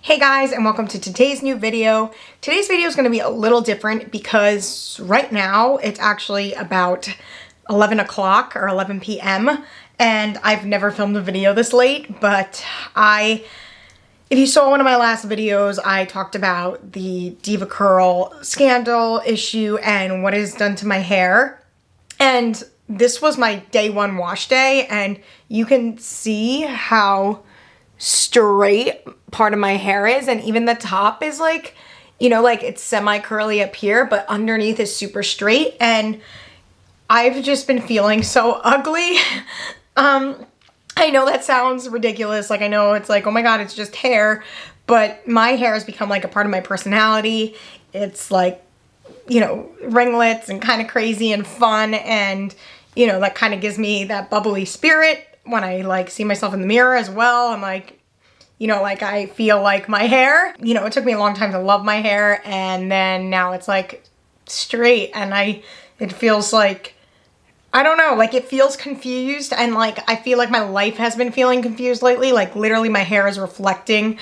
Hey guys, and welcome to today's new video. Today's video is going to be a little different because right now it's actually about 11 o'clock or 11 p.m. and I've never filmed a video this late, but if you saw one of my last videos, I talked about the Devacurl scandal issue and what it has done to my hair. And this was my day one wash day, and you can see how straight part of my hair is, and even the top is like, you know, like it's semi-curly up here, but underneath is super straight, and I've just been feeling so ugly. I know that sounds ridiculous, like I know it's like, oh my god, it's just hair, but my hair has become like a part of my personality. It's like, you know, ringlets and kind of crazy and fun, and you know, that kind of gives me that bubbly spirit when I like see myself in the mirror as well. I'm like, you know, like I feel like my hair, you know, it took me a long time to love my hair, and then now it's like straight, and it feels like, I don't know, like it feels confused, and like I feel like my life has been feeling confused lately. Like literally my hair is reflecting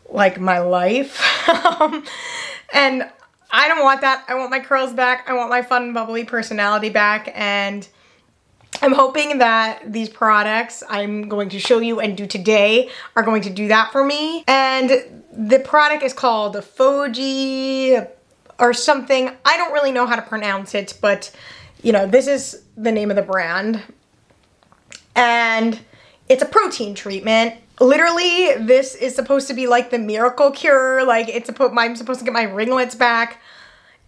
like my life. And I don't want that. I want my curls back. I want my fun bubbly personality back, and I'm hoping that these products I'm going to show you and do today are going to do that for me. And the product is called Aphogee or something. I don't really know how to pronounce it, but you know, this is the name of the brand. And it's a protein treatment. Literally, this is supposed to be like the miracle cure. Like I'm supposed to get my ringlets back.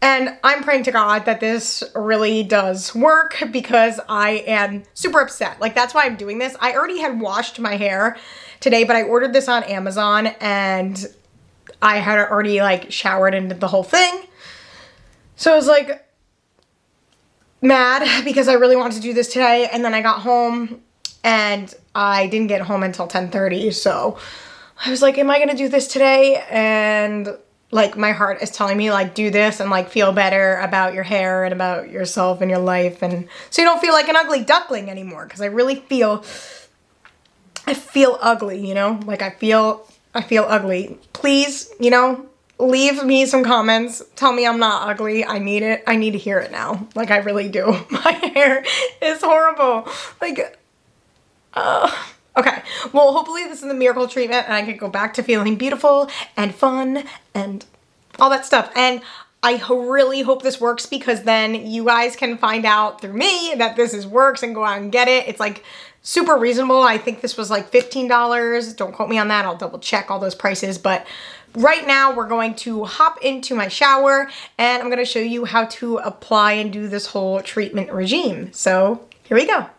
And I'm praying to God that this really does work, because I am super upset. Like, that's why I'm doing this. I already had washed my hair today, but I ordered this on Amazon, and I had already like showered and did the whole thing. So I was like mad because I really wanted to do this today, and then I got home and I didn't get home until 10:30. So I was like, am I gonna do this today? And like my heart is telling me like, do this and like feel better about your hair and about yourself and your life, and so you don't feel like an ugly duckling anymore, because I really feel ugly, you know, like I feel ugly. Please, you know, leave me some comments, tell me I'm not ugly. I need it. I need to hear it now. Like I really do. My hair is horrible. Like okay, well, hopefully this is the miracle treatment and I can go back to feeling beautiful and fun and all that stuff. And I really hope this works, because then you guys can find out through me that this works and go out and get it. It's like super reasonable. I think this was like $15. Don't quote me on that. I'll double check all those prices. But right now we're going to hop into my shower, and I'm going to show you how to apply and do this whole treatment regime. So here we go.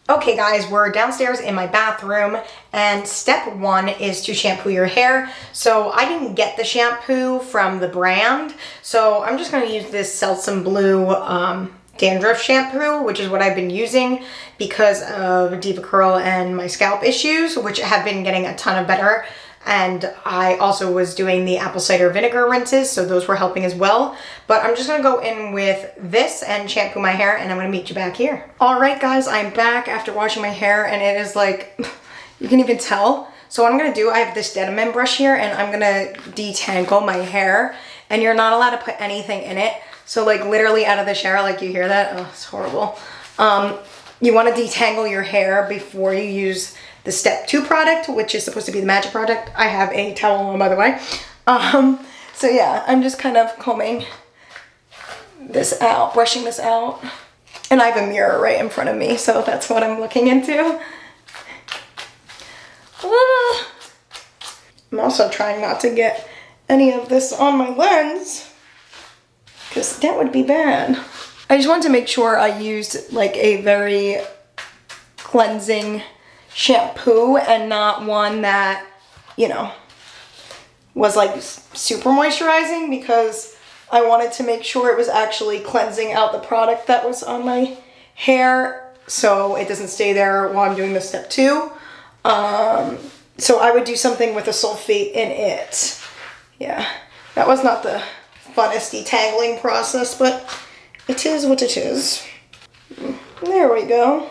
Okay guys, we're downstairs in my bathroom, and step one is to shampoo your hair. So I didn't get the shampoo from the brand, so I'm just going to use this Selsun Blue dandruff shampoo, which is what I've been using because of Devacurl and my scalp issues, which have been getting a ton of better. And I also was doing the apple cider vinegar rinses, so those were helping as well. But I'm just gonna go in with this and shampoo my hair, and I'm gonna meet you back here. All right guys, I'm back after washing my hair, and it is like, you can even tell. So what I'm gonna do, I have this Denman brush here, and I'm gonna detangle my hair, and you're not allowed to put anything in it. So like literally out of the shower, like you hear that? Oh, it's horrible. You wanna detangle your hair before you use the step 2 product, which is supposed to be the magic product. I have a towel on, by the way. So yeah, I'm just kind of combing this out, brushing this out. And I have a mirror right in front of me, so that's what I'm looking into. I'm also trying not to get any of this on my lens, because that would be bad. I just wanted to make sure I used like a very cleansing shampoo and not one that, you know, was like super moisturizing, because I wanted to make sure it was actually cleansing out the product that was on my hair, so it doesn't stay there while I'm doing the step 2. So I would do something with a sulfate in it. Yeah, that was not the funnest detangling process, but it is what it is. There we go.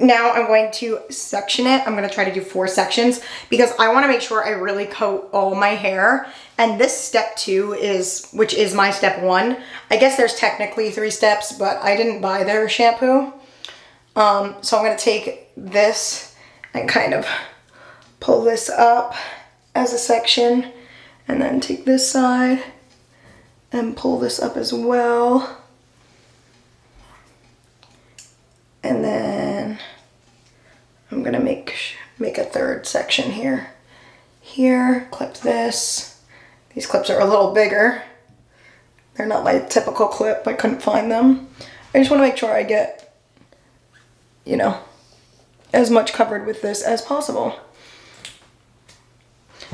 Now I'm going to section it. I'm gonna try to do 4 sections because I wanna make sure I really coat all my hair. And this step 2 which is my step 1. I guess there's technically 3 steps, but I didn't buy their shampoo. So I'm gonna take this and kind of pull this up as a section, and then take this side and pull this up as well. And then I'm gonna make a 3rd section here. Here, clip this. These clips are a little bigger. They're not my typical clip, I couldn't find them. I just wanna make sure I get, you know, as much covered with this as possible.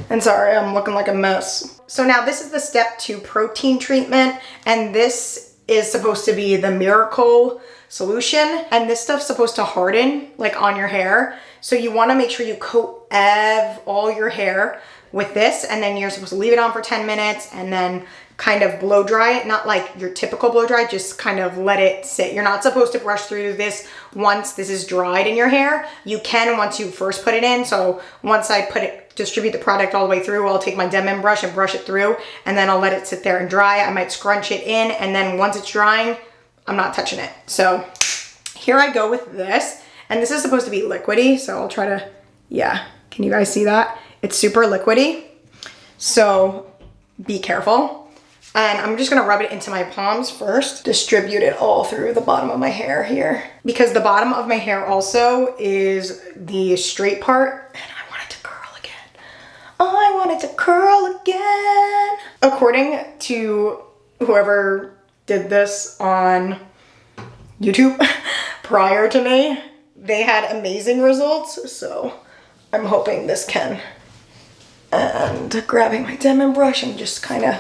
And sorry, I'm looking like a mess. So now this is the step 2 protein treatment, and this is supposed to be the miracle solution, and this stuff's supposed to harden like on your hair. So you want to make sure you coat all your hair with this, and then you're supposed to leave it on for 10 minutes and then kind of blow dry it. Not like your typical blow dry, just kind of let it sit. You're not supposed to brush through this once this is dried in your hair. You can once you first put it in. So once I distribute the product all the way through, I'll take my Denman brush and brush it through, and then I'll let it sit there and dry. I might scrunch it in, and then once it's drying, I'm not touching it. So here I go with this, and this is supposed to be liquidy, so I'll try to, yeah, can you guys see that? It's super liquidy, so be careful. And I'm just gonna rub it into my palms first, distribute it all through the bottom of my hair here. Because the bottom of my hair also is the straight part, and I want it to curl again. I want it to curl again. According to whoever did this on YouTube prior to me, they had amazing results, so I'm hoping this can. And grabbing my Denman brush and just kind of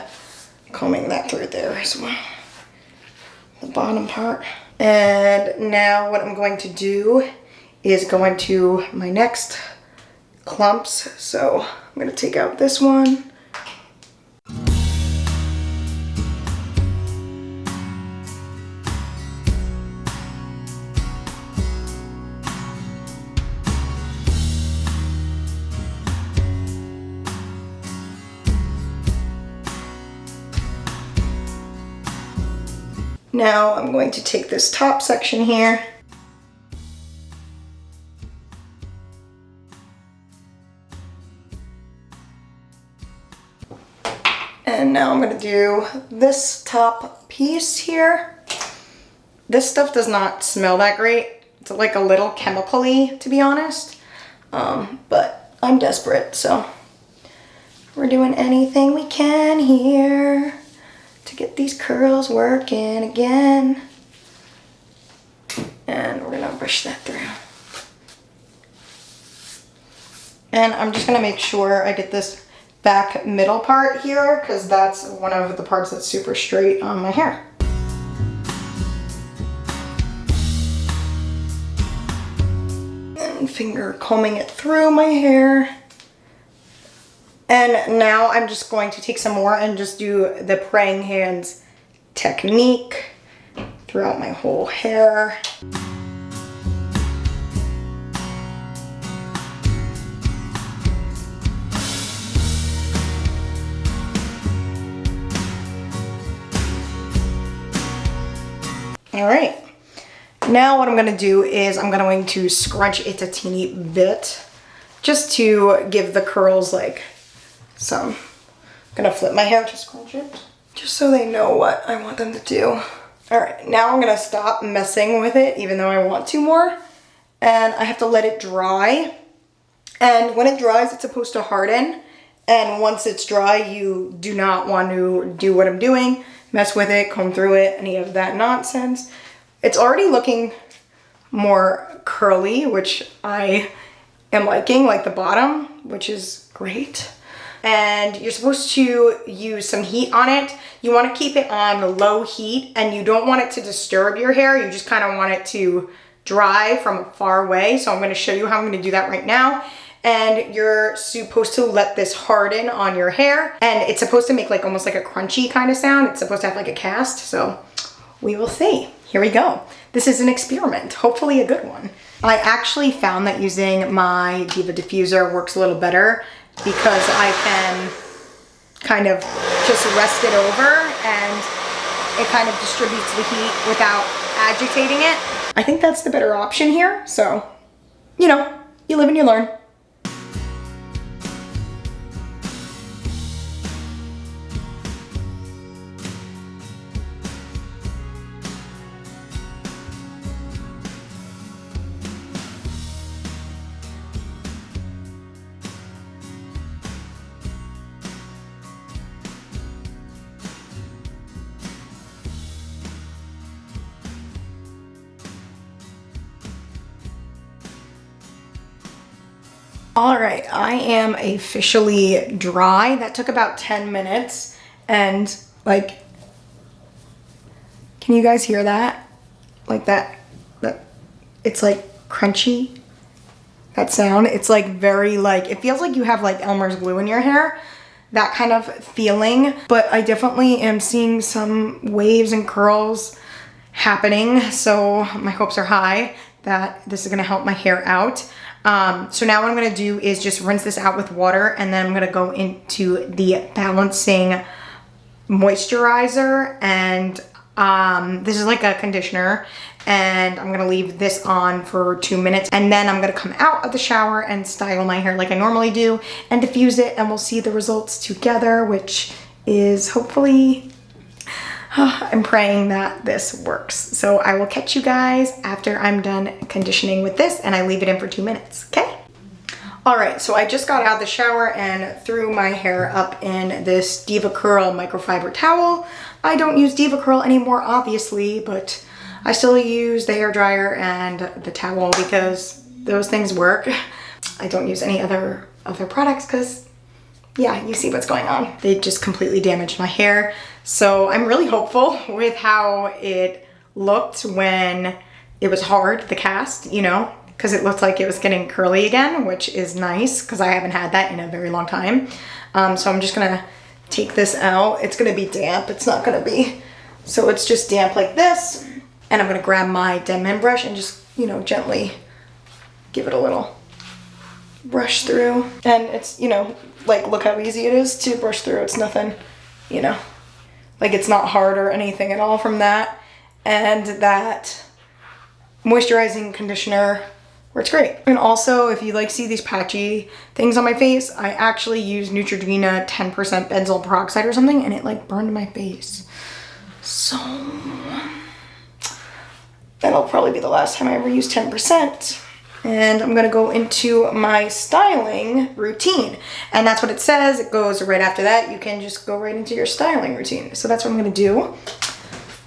combing that through there as well, the bottom part. And now what I'm going to do is go into my next clumps. So I'm going to take out this one. Now I'm going to take this top section here and now I'm going to do this top piece here. This stuff does not smell that great. It's like a little chemical-y, to be honest, but I'm desperate, so we're doing anything we can here to get these curls working again. And we're gonna brush that through. And I'm just gonna make sure I get this back middle part here, because that's one of the parts that's super straight on my hair. And finger combing it through my hair. And now I'm just going to take some more and just do the praying hands technique throughout my whole hair. All right, now what I'm gonna do is I'm going to scrunch it a teeny bit just to give the curls like some. I'm gonna flip my hair to scrunch it, just so they know what I want them to do. All right, now I'm gonna stop messing with it, even though I want to more, and I have to let it dry. And when it dries, it's supposed to harden. And once it's dry, you do not want to do what I'm doing, mess with it, comb through it, any of that nonsense. It's already looking more curly, which I am liking, like the bottom, which is great. And you're supposed to use some heat on it. You want to keep it on low heat, and you don't want it to disturb your hair. You just kind of want it to dry from far away. So I'm going to show you how I'm going to do that right now. And you're supposed to let this harden on your hair, and it's supposed to make like almost like a crunchy kind of sound. It's supposed to have like a cast, so we will see. Here we go. This is an experiment, hopefully a good one. I actually found that using my Diva diffuser works a little better because I can kind of just rest it over and it kind of distributes the heat without agitating it. I think that's the better option here. So, you know, you live and you learn. All right, I am officially dry. That took about 10 minutes and like, can you guys hear that? Like that it's like crunchy, that sound. It's like very like, it feels like you have like Elmer's glue in your hair, that kind of feeling. But I definitely am seeing some waves and curls happening. So my hopes are high that this is gonna help my hair out. So now what I'm gonna do is just rinse this out with water, and then I'm gonna go into the balancing moisturizer, and this is like a conditioner, and I'm gonna leave this on for 2 minutes, and then I'm gonna come out of the shower and style my hair like I normally do and diffuse it, and we'll see the results together, which is hopefully, I'm praying that this works. So I will catch you guys after I'm done conditioning with this and I leave it in for 2 minutes, okay? All right, so I just got out of the shower and threw my hair up in this Devacurl microfiber towel. I don't use Devacurl anymore, obviously, but I still use the hair dryer and the towel because those things work. I don't use any other products because, yeah, you see what's going on. They just completely damaged my hair. So I'm really hopeful with how it looked when it was hard, the cast, you know, because it looked like it was getting curly again, which is nice because I haven't had that in a very long time. So I'm just gonna take this out. It's gonna be damp, it's not gonna be, so it's just damp like this. And I'm gonna grab my Denman brush and just, you know, gently give it a little brush through. And it's, you know, like, look how easy it is to brush through. It's nothing, you know, like it's not hard or anything at all from that. And that moisturizing conditioner works great. And also, if you like see these patchy things on my face, I actually use Neutrogena 10% benzoyl peroxide or something, and it like burned my face. So that'll probably be the last time I ever use 10%. And I'm gonna go into my styling routine. And that's what it says. It goes right after that. You can just go right into your styling routine. So that's what I'm gonna do.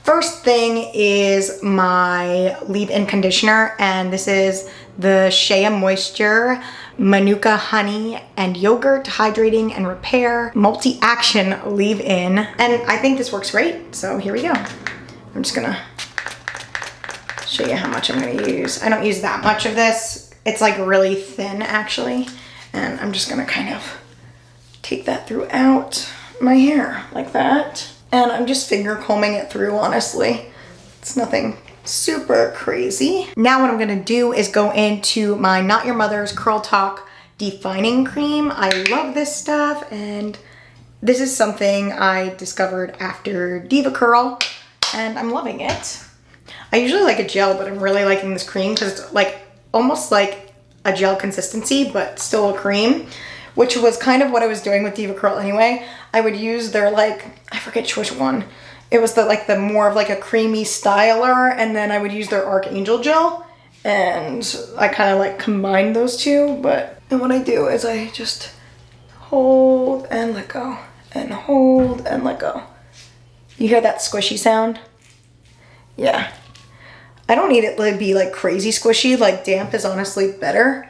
First thing is my leave-in conditioner. And this is the Shea Moisture Manuka Honey and Yogurt Hydrating and Repair Multi-Action Leave-In. And I think this works great. So here we go. I'm just gonna show you how much I'm gonna use. I don't use that much of this. It's like really thin actually. And I'm just gonna kind of take that throughout my hair like that. And I'm just finger combing it through, honestly. It's nothing super crazy. Now what I'm gonna do is go into my Not Your Mother's Curl Talk Defining Cream. I love this stuff, and this is something I discovered after Devacurl, and I'm loving it. I usually like a gel, but I'm really liking this cream because it's like almost like a gel consistency, but still a cream, which was kind of what I was doing with Devacurl anyway. I would use their like, I forget which one. It was the more of like a creamy styler, and then I would use their Archangel gel, and I kind of like combined those two. And what I do is I just hold and let go, and hold and let go. You hear that squishy sound? Yeah. I don't need it to be like crazy squishy, like damp is honestly better.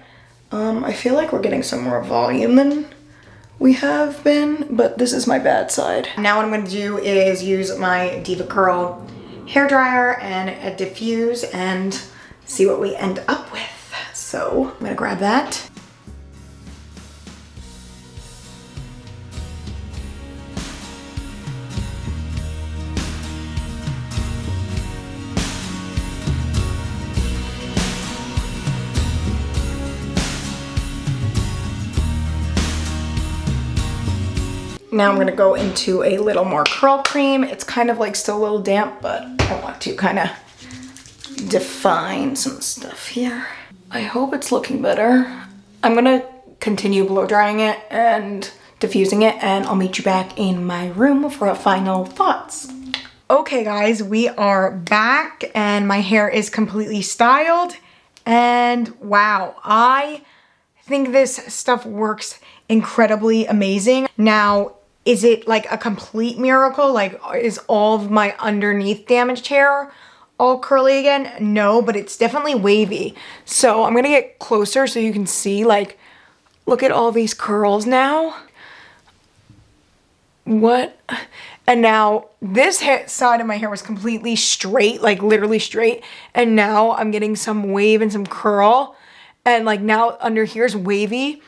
I feel like we're getting some more volume than we have been, but this is my bad side. Now what I'm gonna do is use my Devacurl hairdryer and diffuse and see what we end up with. So I'm gonna grab that. Now I'm gonna go into a little more curl cream. It's kind of like still a little damp, but I want to kind of define some stuff here. I hope it's looking better. I'm gonna continue blow drying it and diffusing it, and I'll meet you back in my room for a final thoughts. Okay guys, we are back and my hair is completely styled, and wow, I think this stuff works incredibly amazing. Now, is it like a complete miracle? Like, is all of my underneath damaged hair all curly again? No, but it's definitely wavy. So I'm gonna get closer so you can see, like, look at all these curls now. What? And now this side of my hair was completely straight, like literally straight. And now I'm getting some wave and some curl. And like now under here is wavy.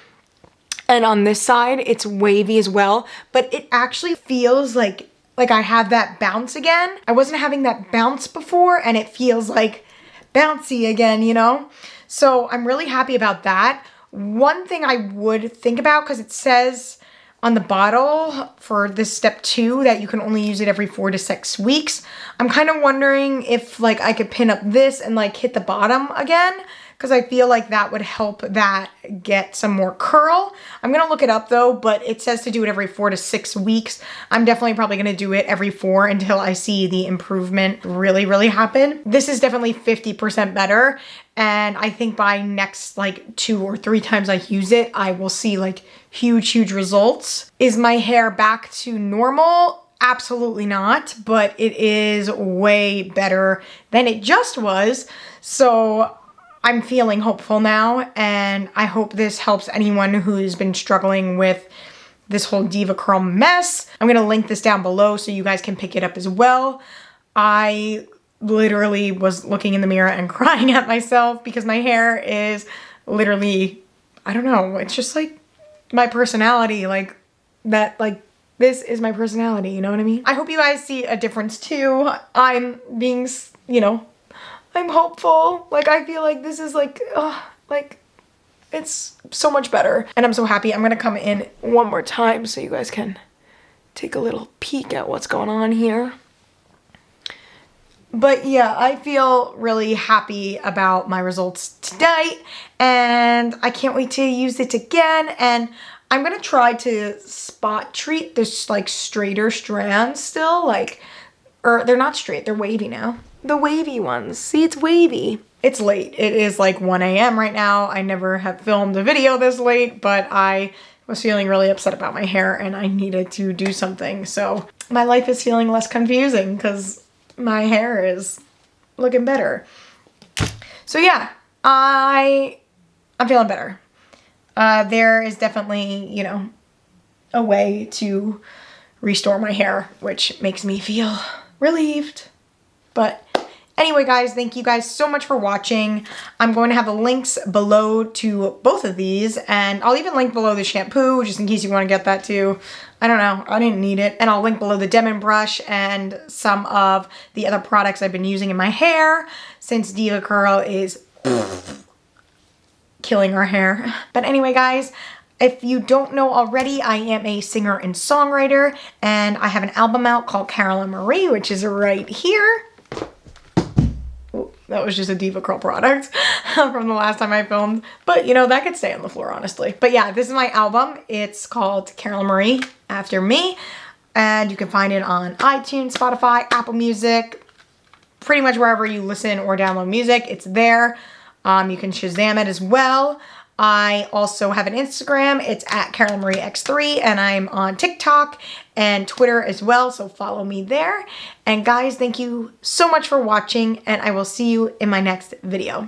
And on this side, it's wavy as well. But it actually feels like I have that bounce again. I wasn't having that bounce before, and it feels like bouncy again, you know? So I'm really happy about that. One thing I would think about, because it says on the bottle for this step 2 that you can only use it every 4 to 6 weeks. I'm kind of wondering if like I could pin up this and like hit the bottom again, because I feel like that would help that get some more curl. I'm gonna look it up though, but it says to do it every 4 to 6 weeks. I'm definitely probably gonna do it every 4 until I see the improvement really happen. This is definitely 50% better. And I think by next like 2 or 3 times I use it, I will see like huge results. Is my hair back to normal? Absolutely not, but it is way better than it just was. So I'm feeling hopeful now, and I hope this helps anyone who's been struggling with this whole Devacurl mess. I'm gonna link this down below so you guys can pick it up as well. I literally was looking in the mirror and crying at myself because my hair is literally, I don't know, it's just like my personality, like that, like this is my personality, you know what I mean? I hope you guys see a difference too. I'm being, you know, I'm hopeful. Like I feel like this is like it's so much better, and I'm so happy. I'm gonna come in one more time so you guys can take a little peek at what's going on here. But yeah, I feel really happy about my results today, and I can't wait to use it again. And I'm gonna try to spot treat this like straighter strands still, like, or they're not straight, they're wavy now. The wavy ones, see, it's wavy. It's late, it is like 1 a.m. right now. I never have filmed a video this late, but I was feeling really upset about my hair and I needed to do something. So my life is feeling less confusing because my hair is looking better. So yeah, I'm feeling better. There is definitely, you know, a way to restore my hair, which makes me feel relieved. But anyway, guys, thank you guys so much for watching. I'm going to have the links below to both of these, and I'll even link below the shampoo just in case you want to get that too. I don't know, I didn't need it. And I'll link below the Denman brush and some of the other products I've been using in my hair since Devacurl is killing our hair. But anyway, guys, if you don't know already, I am a singer and songwriter, and I have an album out called Carolyn Marie, which is right here. Ooh, that was just a Devacurl product from the last time I filmed. But, you know, that could stay on the floor, honestly. But yeah, this is my album. It's called Carolyn Marie, after me. And you can find it on iTunes, Spotify, Apple Music, pretty much wherever you listen or download music, it's there. You can Shazam it as well. I also have an Instagram. It's at Carolyn Marie X3, and I'm on TikTok and Twitter as well, so follow me there. And guys, thank you so much for watching, and I will see you in my next video.